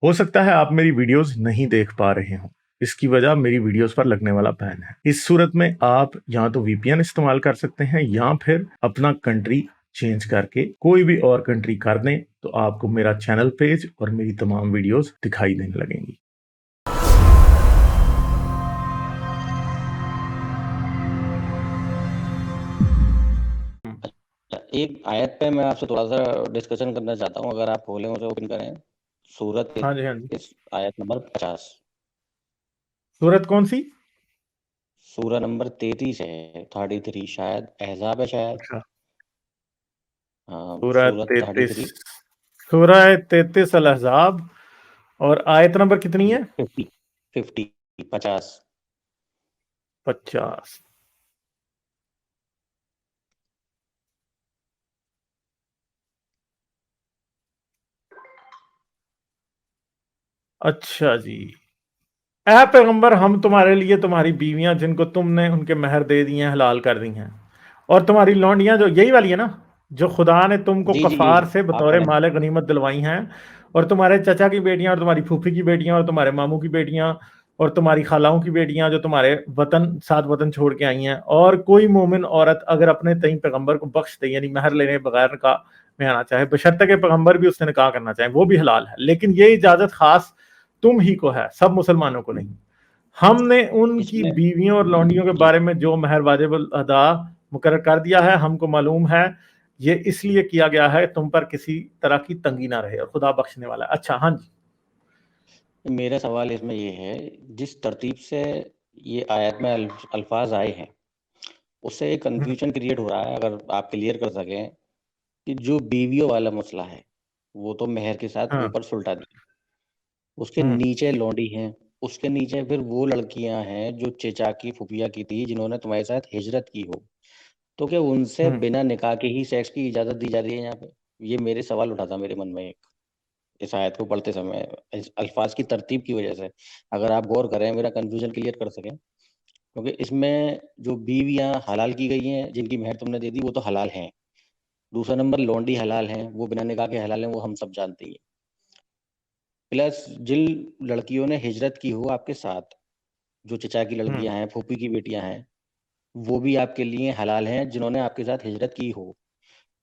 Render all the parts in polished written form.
हो सकता है आप मेरी वीडियोस नहीं देख पा रहे हो। इसकी वजह मेरी वीडियोस पर लगने वाला बैन है। इस सूरत में आप या तो वीपीएन इस्तेमाल कर सकते हैं या फिर अपना कंट्री चेंज करके कोई भी और कंट्री कर दें, तो आपको मेरा चैनल पेज और मेरी तमाम वीडियोस दिखाई देने लगेंगी। एक आयत पे मैं आपसे थोड़ा सा डिस्कशन करना चाहता हूँ, अगर आप खोलें उसे ओपन करें। सूरत हाँ जी, हाँ जी। इस आयत नंबर 50, सूरत कौन सी? सूरा नंबर 33 है, 33 शायद अहज़ाब है शायद। अच्छा, हाँ, सूरह सूरत 33। 33 सूरह 33 अल अहज़ाब। और आयत नंबर कितनी है? 50 50 50। 50। अच्छा जी। ऐ पैगंबर, हम तुम्हारे लिए तुम्हारी बीवियां जिनको तुमने उनके महर दे दिए हैं हलाल कर दी हैं, और तुम्हारी लौंडियां, जो यही वाली है ना, जो खुदा ने तुमको जी जी, कफार यही से आप बतौर पढ़ें। माल गनीमत दिलवाई हैं, और तुम्हारे चचा की बेटियां और तुम्हारी फूफी की बेटियां और तुम्हारे मामू की बेटियां और तुम्हारी खालाओं की बेटियां जो तुम्हारे वतन साथ वतन छोड़ के आई हैं, और कोई मोमिन औरत अगर अपने तई पैगंबर को बख्श दे, यानी महर लेने बगैर निकाह में आना चाहे, बशर्ते के पैगंबर भी उससे निकाह करना चाहे, वो भी हलाल है। लेकिन ये इजाजत खास तुम ही को है, सब मुसलमानों को नहीं। हमने उनकी इसमें बीवियों और लौंडियों के जी, बारे में जो महर वाजिब अदा मुकर्रर कर दिया है, हमको मालूम है ये इसलिए किया गया है तुम पर किसी तरह की तंगी ना रहे, और खुदा बख्शने वाला है। अच्छा, हाँ जी। मेरा सवाल इसमें ये है, जिस तरतीब से ये आयत में अल्फाज आए हैं, उससे एक हम्म, कंफ्यूजन क्रिएट हो रहा है। अगर आप क्लियर कर सकें कि जो बीवियों वाला मसला है, वो तो मेहर के साथ हाँ। ऊपर सुलटा दिया, उसके हम्म, नीचे लौंडी हैं, उसके नीचे फिर वो लड़कियां हैं जो चेचा की फुफिया की थी, जिन्होंने तुम्हारे साथ हिजरत की हो, तो क्या उनसे हम्म। बिना निकाह के ही सेक्स की इजाजत दी जा रही है यहाँ पे? ये मेरे सवाल उठा था मेरे मन में एक, इस आयत को पढ़ते समय, इस अल्फाज की तरतीब की वजह से। अगर आप गौर करें, मेरा कंफ्यूजन क्लियर कर सकें, क्योंकि इसमें जो बीवियां हलाल की गई हैं, जिनकी मेहर तुमने दे दी, वो तो हलाल हैं। दूसरा नंबर, लौंडी हलाल हैं, वो बिना निकाह के हलाल हैं, वो हम सब जानते ही हैं। प्लस जिन लड़कियों ने हिजरत की हो आपके साथ, जो चचा की हम्म, लड़कियां हैं, फूफी की बेटियां हैं, वो भी आपके लिए हलाल हैं, जिन्होंने आपके साथ हिजरत की हो।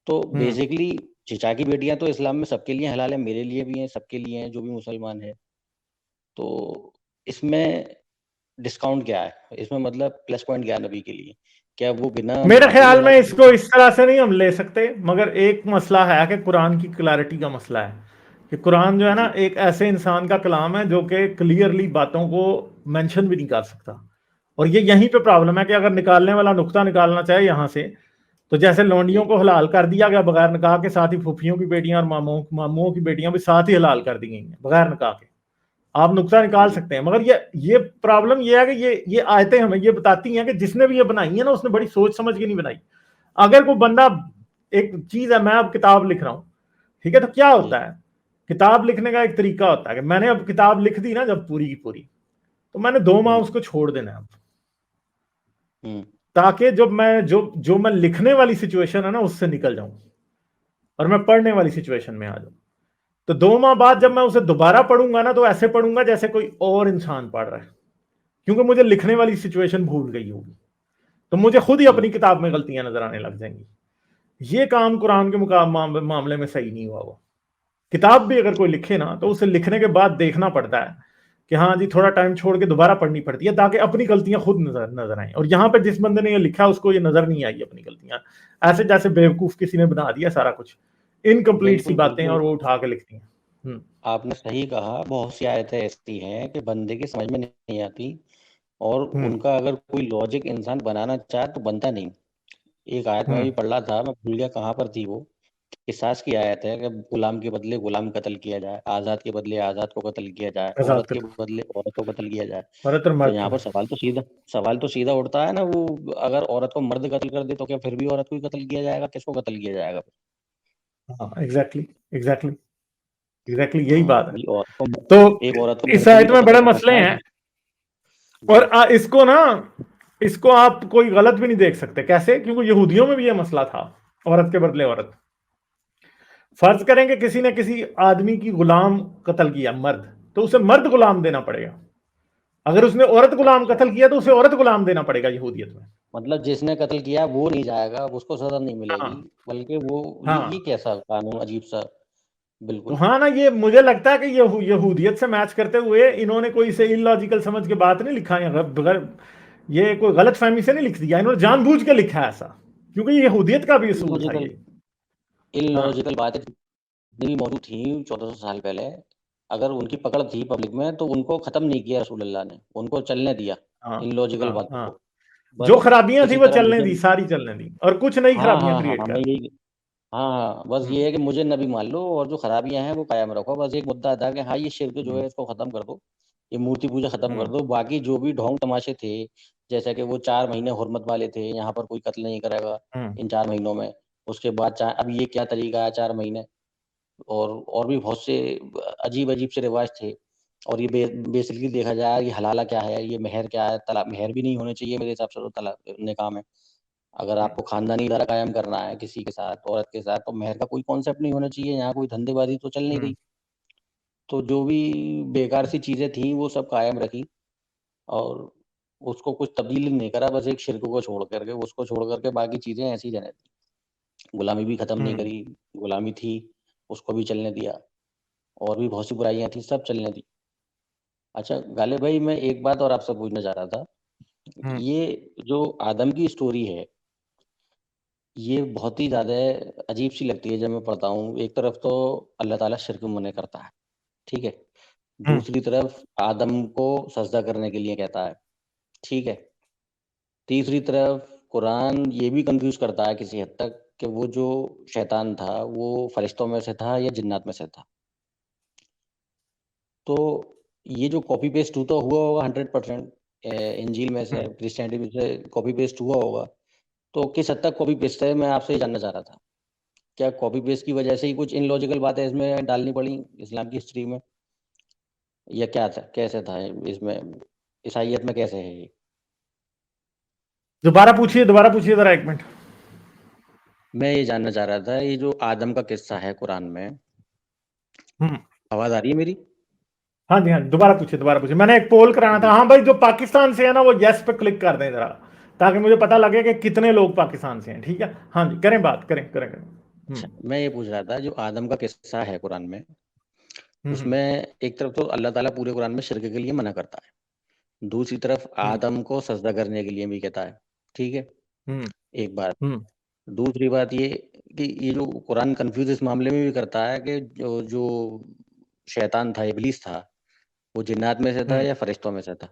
तो हम्म। बेसिकली चचा की बेटियां तो इस्लाम में सबके लिए हलाल है, मेरे लिए भी हैं, सबके लिए हैं जो भी मुसलमान है। तो इसमें डिस्काउंट क्या है, इसमें मतलब प्लस पॉइंट क्या है नबी के लिए? क्या वो बिना मेरे निकाह के भी ख्याल में हलाल है? इसको इस तरह से नहीं हम ले सकते, मगर एक मसला है कि कुरान की क्लैरिटी का मसला है कि कुरान जो है ना, जी एक ऐसे इंसान का कलाम है जो कि क्लियरली बातों को मेंशन भी नहीं कर सकता। और ये यहीं पे प्रॉब्लम है कि अगर निकालने वाला नुक्ता निकालना चाहे यहाँ से, तो जैसे जी लौंडियों को हलाल कर दिया गया बगैर निकाह के, साथ ही फूफियों की बेटियां और मामुओं की बेटियां भी साथ ही हलाल कर दी गई हैं बगैर निकाह के। आप नुक्ता निकाल जी सकते हैं, मगर ये प्रॉब्लम ये है कि ये आयतें हमें ये बताती हैं कि जिसने भी ये बनाई है ना, उसने बड़ी सोच समझ के नहीं बनाई। अगर कोई बंदा, एक चीज है, मैं अब किताब लिख रहा हूं, ठीक है, तो क्या जी। होता है, किताब लिखने का एक तरीका होता है कि मैंने अब किताब लिख दी ना जब पूरी की पूरी, तो मैंने 2 माह हुँ, उसको छोड़ देना है अब, हुँ, ताकि जब मैं जो जो मैं लिखने वाली सिचुएशन है ना उससे निकल जाऊं और मैं पढ़ने वाली सिचुएशन में आ जाऊं। तो 2 माह बाद जब हुँ, मैं उसे दोबारा पढ़ूंगा ना, तो ऐसे पढ़ूंगा जैसे कोई और इंसान पढ़ रहा है, क्योंकि मुझे लिखने वाली सिचुएशन भूल गई होगी। तो मुझे खुद ही हुँ, अपनी किताब में गलतियां नजर आने लग जाएंगी। ये काम कुरान के मामले में सही नहीं हुआ। वो किताब भी अगर कोई लिखे ना, तो उसे लिखने के बाद देखना पड़ता है कि हाँ जी, थोड़ा टाइम छोड़ के दोबारा पढ़नी पड़ती है, ताकि अपनी गलतियां खुद नजर नजर आए। और यहाँ पे जिस बंदे ने ये लिखा, उसको ये नजर नहीं आई अपनी गलतियां, ऐसे जैसे बेवकूफ किसी ने बना दिया सारा कुछ, इनकम्प्लीट सी बिल्कुल, बातें, बिल्कुल। और वो उठा के लिखती हैं। आपने सही कहा, बहुत सी आयतें ऐसी हैं कि बंदे की समझ में नहीं आती, और हम्म, उनका अगर कोई लॉजिक इंसान बनाना चाहे तो बनता नहीं। एक आयत में हम्म। भी पढ़ रहा था, मैं भूल गया कहाँ पर थी वो। किसास की आयत है कि गुलाम के बदले गुलाम कत्ल किया जाए, आज़ाद के बदले आज़ाद को कत्ल किया जाए, आजाद औरत के कर, बदले औरत को कत्ल किया जाए। औरत और तो मर्द यहाँ को। पर सवाल तो सीधा उठता है ना, वो अगर औरत को मर्द कत्ल कर दे तो क्या फिर भी औरत को ही कत्ल किया जाएगा? किसको कत्ल किया जाएगा फिर? हाँ, एग्जैक्टली, एग्जैक्टली, एग्जैक्टली यही हाँ, बात है। भाई तो एक औरत को इस मर्द भी आयत तो में कत्ल बड़े कर मसले सकता है। हैं। और जी इसको ना, इसको आप कोई गलत भी नहीं देख सकते। कैसे? क्योंकि यहूदियों में भी यह मसला था, औरत के बदले औरत। फर्ज करेंगे किसी ने किसी आदमी की गुलाम कत्ल किया, मर्द, तो उसे मर्द गुलाम देना पड़ेगा। अगर उसने औरत गुलाम अच्छा, कत्ल किया तो उसे औरत गुलाम देना पड़ेगा यहूदियत में। मतलब जिसने कत्ल किया वो नहीं जाएगा, उसको सजा नहीं मिलेगी, हाँ बल्कि वो ये हाँ। कैसा कानून अजीब सा। तो बिल्कुल। हाँ ना, ये मुझे लगता है कि यहूदियत से मैच करते हुए इन्होंने कोई से इलॉजिकल समझ के बात नहीं लिखा है, बगैर ये कोई गलत फहमी से नहीं लिख दिया, इन्होंने जानबूझ के लिखा है ऐसा, क्योंकि ये यहूदियत का भी असूल था इलॉजिकल ये। हाँ इलॉजिकल बातें जितनी भी मौजूद थी 1400 साल पहले, अगर उनकी पकड़ थी पब्लिक में तो उनको खत्म नहीं किया रसूलुल्लाह ने, उनको चलने दिया हाँ इलॉजिकल हाँ बातों हाँ। को। जो बस खराबियां थी किसी वो तरह चलने मुझे, दी, सारी चलने दी, और कुछ नई हाँ खराबियां हाँ हाँ क्रिएट हाँ, कर मैं दी। यही, हाँ हाँ, बस हम्म ये है कि मुझे नबी मान लो और जो खराबियां हैं वो कायम रखो। बस एक मुद्दा था कि हाँ ये शिर्क जो है हम्म इसको खत्म कर दो, ये मूर्ति पूजा खत्म कर हम्म दो। बाकी जो भी ढोंग तमाशे थे, जैसा कि वो 4 महीने हुर्मत वाले थे, यहाँ पर कोई कत्ल नहीं करेगा हम्म इन 4 महीनों में। उसके बाद अब ये क्या तरीका है 4 महीने, और भी बहुत से अजीब अजीब से रिवाज थे। और ये बेसिकली देखा जाए ये हलाला क्या है, ये मेहर क्या है, तलाक मेहर भी नहीं होने चाहिए मेरे हिसाब से तो तलाक निकाह में। अगर आपको खानदानी इदारा कायम करना है किसी के साथ, औरत के साथ, तो मेहर का कोई कॉन्सेप्ट नहीं होना चाहिए, यहाँ कोई धंधेबाजी तो चल नहीं हम्म रही। तो जो भी बेकार सी चीज़ें थी वो सब कायम रखी, और उसको कुछ तब्दील नहीं करा, बस एक शिर्क को छोड़ करके, उसको छोड़ करके बाकी चीज़ें ऐसी ही रहने दी। गुलामी भी खत्म नहीं हम्म करी, गुलामी थी, उसको भी चलने दिया, और भी बहुत सी बुराइयाँ थी, सब चलने दी। अच्छा गालिब भाई, मैं एक बात और आपसे पूछना चाह रहा था, हम्म ये जो आदम की स्टोरी है, ये बहुत ही ज़्यादा अजीब-सी लगती है जब मैं पढ़ता हूँ। एक तरफ तो अल्लाह ताला शिर्क मना करता है, ठीक है? हम्म दूसरी तरफ आदम को सजदा करने के लिए कहता है, ठीक है? तीसरी तरफ कुरान ये भी कन्फ्यूज़ करता है किसी हद तक कि वो जो शैतान था, वो फरिश्तों में से था या जिन्नात में से था। तो ये जो कॉपी पेस्ट तो हुआ होगा 100%, इंजील में से, हम्म। क्रिश्चियनिटी में से कॉपी पेस्ट हुआ होगा। तो किस हद तक कॉपी पेस्ट है, मैं आपसे ये जानना चाह रहा था। क्या कॉपी पेस्ट की वजह से ही कुछ इलॉजिकल बातें इसमें डालनी पड़ी इस्लाम की हिस्ट्री में, या क्या था, कैसे था इसमें, ईसाइयत में कैसे है ये? दोबारा पूछिए जरा, एक मिनट। मैं ये जानना चाह रहा था, ये जो आदम का किस्सा है कुरान में, हम्म। आवाज़ आ रही है मेरी? हाँ जी हाँ जी, दोबारा पूछिए, मैंने एक पोल कराना था। जी। हाँ भाई, जो पाकिस्तान से है ना वो यस पे क्लिक कर दें जरा, ताकि मुझे पता लगे कि कितने लोग पाकिस्तान से हैं। ठीक है, हाँ जी, करें बात, करें करें करें। अच्छा, मैं ये पूछ रहा था, जो आदम का किस्सा है कुरान में, हम्म उसमें एक तरफ तो अल्लाह ताला पूरे कुरान में शिर्क के लिए मना करता है, दूसरी तरफ हम्म आदम को सजदा करने के लिए भी कहता है, ठीक है? हम्म एक बात। हम्म दूसरी बात ये कि ये जो कुरान कन्फ्यूज़ इस मामले में भी करता है कि जो जो शैतान था, इब्लीस था, वो जिन्नात में से था हम्म या फरिश्तों में से था,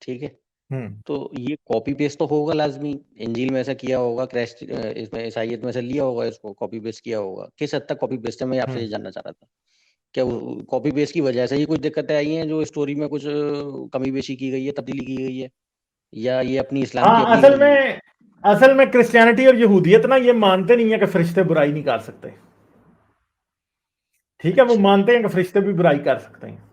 ठीक है? हम्म तो ये कॉपी पेस्ट तो होगा लाज़मी, इंजील में ऐसा किया होगा, इसमें ईसाइयत में से लिया होगा, इसको कॉपी पेस्ट किया होगा। किस हद तक कॉपी पेस्ट है, मैं आपसे ये हम्म। जानना चाह रहा था। क्या वो कॉपी पेस्ट की वजह से ही कुछ दिक्कतें आई हैं, जो स्टोरी में कुछ कमी-बेशी की गई है, तब्दीली की गई है? या ये अपनी इस्लाम की हाँ, अपनी असल में क्रिश्चियनिटी और यहूदियत ना ये मानते नहीं है कि फरिश्ते बुराई नहीं कर सकते। ठीक है, वो अच्छा, मानते हैं कि फरिश्ते भी बुराई कर सकते हैं।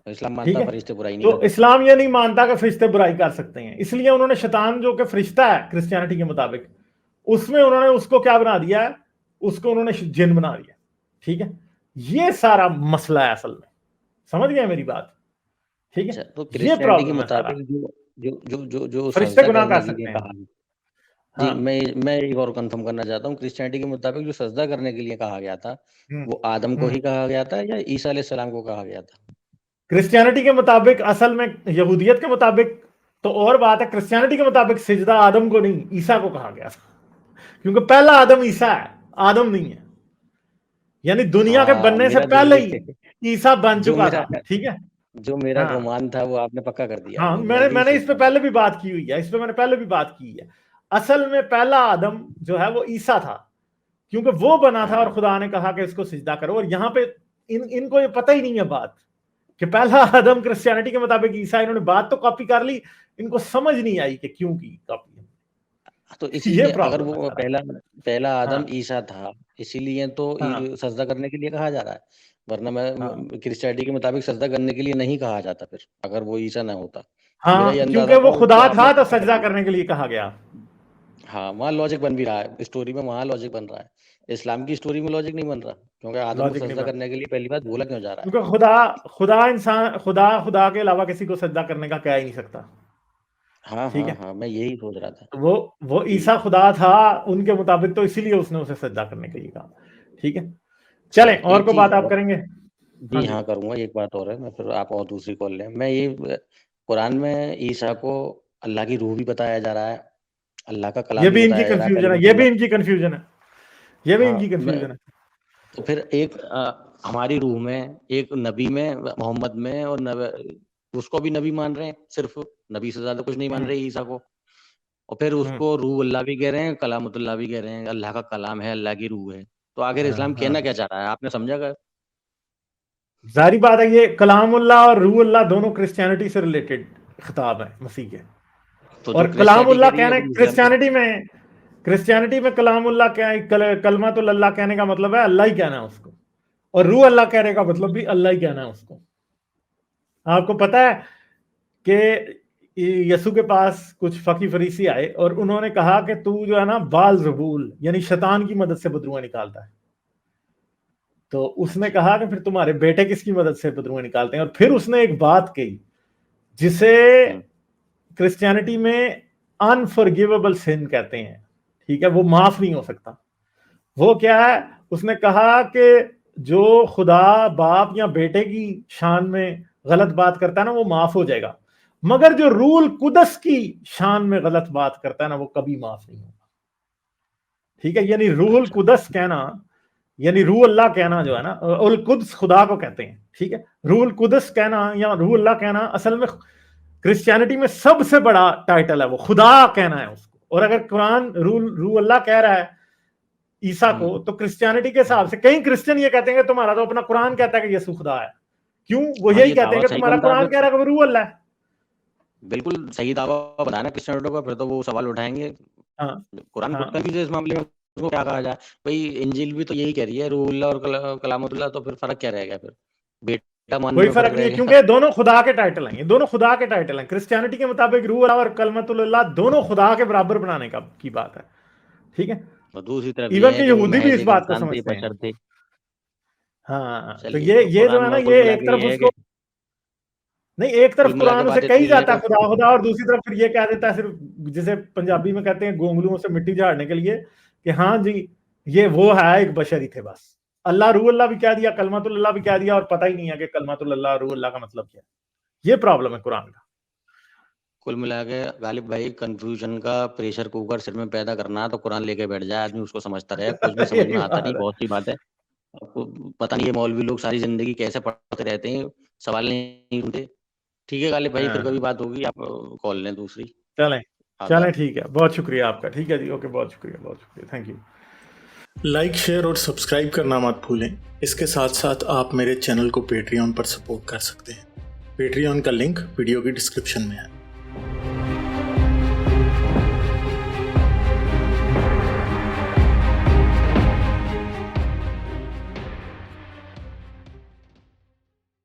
इस्लाम ठीक मानता है, है फरिश्ते बुराई नहीं तो कर सकते। इस्लाम ये नहीं मानता कि फरिश्ते बुराई कर सकते हैं, इसलिए उन्होंने शैतान जो कि फरिश्ता है क्रिश्चियनिटी के मुताबिक, उसमें उन्होंने उसको क्या बना दिया है, उसको उन्होंने जिन बना दिया। ठीक है, ये सारा मसला है असल में, समझ गए मेरी बात? ठीक अच्छा, है, तो ये क्रिश्चियनिटी के प्रॉब्लम है सारा। मुताबिक जो फरिश्ते सजदा गुनाह करने कर के लिए सकते हैं। कहा, जी, हाँ। मैं एक और कन्फर्म करना चाहता हूँ, क्रिश्चियनिटी के मुताबिक जो सजदा करने के लिए कहा गया था, हम्म वो आदम को हम्म। ही कहा गया था या ईसा अलैहि सलाम को कहा गया था? क्रिश्चियनिटी के मुताबिक, असल में यहूदियत के मुताबिक तो और बात है, क्रिश्चियनिटी के मुताबिक सिजदा आदम को नहीं ईसा को कहा गया था, क्योंकि पहला आदम ईसा है, आदम नहीं है। यानी दुनिया के हाँ, बनने से मेरा जो पहले ये ही ईसा बन जो चुका मेरा था। ठीक है। जो मेरा हाँ गुमान था वो आपने पक्का कर दिया, हाँ, मैं मैंने यही मैंने सोच इस पे रहा था। पहले भी बात की हुई है, इस पे मैंने पहले भी बात की है। असल में पहला आदम जो है वो ईसा था, क्योंकि वो बना था और हाँ, खुदा ने कहा कि इसको सिजदा करो। और यहाँ पे इनको ये पता ही नहीं है बात कि पहला आदम क्रिश्चियनिटी के मुताबिक ईसा। इन्होंने बात तो कॉपी कर ली, इनको समझ नहीं आई कि क्यों की कॉपी। तो ये इसीलिए अगर प्रॉब्लम है वो सारा। पहला पहला आदम हाँ ईसा था, इसीलिए तो हाँ सजदा करने के लिए कहा जा रहा है। वरना हाँ क्रिश्चियनिटी के मुताबिक सजदा करने के लिए नहीं कहा जाता फिर, अगर वो ईसा ना होता। मेरा ये हाँ, क्योंकि अंदाजा था, वो उसको खुदा आपने था तो पक्का कर सजदा दिया। करने के लिए कहा गया। हाँ, वहाँ लॉजिक बन भी रहा है, स्टोरी में वहाँ लॉजिक बन रहा है। इस्लाम की स्टोरी में लॉजिक नहीं बन रहा, क्योंकि आदम को लॉजिक नहीं सजदा बन, करने के लिए पहली बात बोला क्यों जा रहा है? क्योंकि खुदा के अलावा किसी को सजदा करने का कह ही नहीं सकता। हाँ, ठीक हाँ, है, हाँ, मैं यही सोच रहा था तो वो कि ईसा खुदा था उनके मुताबिक, तो इसीलिए उसने उसे सजदा करने के लिए कहा। ठीक है, अच्छा चलें और एक को चीज़ बात आप और करेंगे। हाँ जी जी, हाँ, करूँगा, एक बात और है, मैं फिर आप और दूसरी कॉल लें। मैं ये कुरान में ईसा को अल्लाह की रूह भी बताया जा रहा है, अल्लाह का ये कलाम भी भी इनकी बताया जा रहा है, कंफ्यूजन है, ये भी कलिमतुल्लाह। इनकी कंफ्यूजन है, ये भी हाँ, इनकी मैं कंफ्यूजन है। तो फिर एक हमारी रूह में, एक नबी में, मोहम्मद में और उसको भी नबी मान रहे हैं, सिर्फ नबी से ज़्यादा कुछ नहीं मान हम्म, रहे ईसा को। और फिर हम्म, उसको रूह अल्लाह भी कह रहे हैं, कलामुतुल्लाह भी कह रहे हैं, अल्लाह का कलाम है, अल्लाह की रूह है। तो आखिर हाँ इस्लाम कहना हाँ, क्या चाह रहा है? आपने समझा क्या? जारी बात है, ये कलामुल्लाह और रूहुल्लाह दोनों क्रिश्चियनिटी से रिलेटेड खिताब है मसीह के। तो जो और क्रिश्चियनिटी कह कलामुल्लाह रही है कहना, वही इस्लाम कह क्रिश्चियनिटी में कलामुल्लाह क्या है, कलमातुल अल्लाह कहने का मतलब है अल्लाह ही कहना है उसको, और रूह अल्लाह कहने का मतलब भी अल्लाह ही कहना है उसको। आपको पता है कि यसु के पास कुछ फकी फरीसी आए और उन्होंने कहा कि तू जो है ना बाल जबूल यानी शैतान की मदद से बदरुएं निकालता है। तो उसने अच्छा। कहा कि फिर तुम्हारे बेटे किसकी मदद से बदरुएं निकालते हैं? और फिर उसने एक बात कही जिसे हुँ, क्रिश्चियनिटी में अनफॉरगिवेबल सिन कहते हैं। ठीक है, वो माफ नहीं हो सकता। वो क्या है? उसने कहा कि जो खुदा बाप या बेटे की शान में गलत बात करता है ना, वो माफ हो जाएगा, मगर जो रूल कुदस की शान में गलत बात करता है ना, वो कभी माफ नहीं होगा। ठीक है, यानी रूहुल अच्छा। कुदस कहना, यानी रूह अल्लाह कहना जो है ना, उल कुद्स खुदा को कहते हैं। ठीक है, रूहुल कुदस कहना या रूह अल्लाह कहना असल में क्रिश्चियनिटी में सबसे बड़ा टाइटल है, वो खुदा कहना है उसको। और अगर कुरान रूह अल्लाह कह रहा है ईसा हुँ, को, तो क्रिश्चियनिटी के हिसाब से कई क्रिश्चियन ये कहते हैं कि तुम्हारा तो अपना कुरान कहता है कि यीशु खुदा है। क्यों? वो हाँ, यही ये कहते दावा हैं कि सही तुम्हारा बनता है कुरान फिर कह रहा है कि वो रूह अल्लाह है। बिल्कुल सही दावा बताया ना क्रिश्चियनियों का, फिर तो वो सवाल उठाएँगे। हाँ कुरान खुद हाँ, कन्फ्यूज़ है इस मामले में, उसको क्या कहा जाए? भई इंजील भी तो यही कह रही है रूहुल्लाह और कलामुल्लाह, तो फिर फ़र्क क्या रह गया फिर? बेटा मानने कोई में फर्क फ़र्क नहीं रह है, गया। क्योंकि दोनों खुदा के टाइटल हैं, ये दोनों खुदा के टाइटल हैं। क्रिश्चियनिटी के मुताबिक रूह अल्लाह और कलमतुल्लाह दोनों खुदा के बराबर बनाने का की बात है। ठीक है, और दूसरी तरफ ये इवन है के कि वो यहूदी भी महज़ इस एक बात को इंसान थे, समझते हैं। बशर थे। हाँ, तो चलिए, ये जो कुरान है ना, में कुल ये मिला एक के तरफ ये है उसको, कि नहीं, एक कुल तरफ मिला के कुरान उसे बात इतनी कही है जाता है कि खुदा खुदा, और दूसरी तरफ फिर ये कह देता है सिर्फ, जिसे पंजाबी में कहते हैं गोंगलुओं से मिट्टी झाड़ने के लिए, कि हाँ जी ये वो है, एक बशर ही थे बस। अल्लाह रूह अल्लाह भी कह दिया, कलमतुल अल्लाह भी कह दिया, और पता ही नहीं है कि कलमतुल अल्लाह और रूह अल्लाह का मतलब क्या है। ये प्रॉब्लम है कुरान का। कुल मिला के गालिब भाई कन्फ्यूजन का प्रेशर कुकर सिर में पैदा करना है तो कुरान लेके बैठ जाए आदमी, उसको समझता रहे। कुछ भी समझ यही में आता बात नहीं, है। बहुत सी बात है। आपको पता नहीं ये मौलवी लोग सारी ज़िंदगी कैसे पढ़ते रहते हैं, सवाल नहीं ढूँढते। ठीक है गालिब भाई, फिर कभी हाँ, बात होगी, आप कॉल लें दूसरी। चलें, चलें, आदाब। ठीक है, बहुत शुक्रिया आपका। ठीक है जी, ओके, बहुत शुक्रिया, बहुत शुक्रिया, थैंक यू। लाइक, शेयर और सब्सक्राइब करना मत भूलें। इसके साथ साथ आप मेरे चैनल को पेट्रियन पर सपोर्ट कर सकते हैं। पेट्रियन का लिंक वीडियो की डिस्क्रिप्शन में है।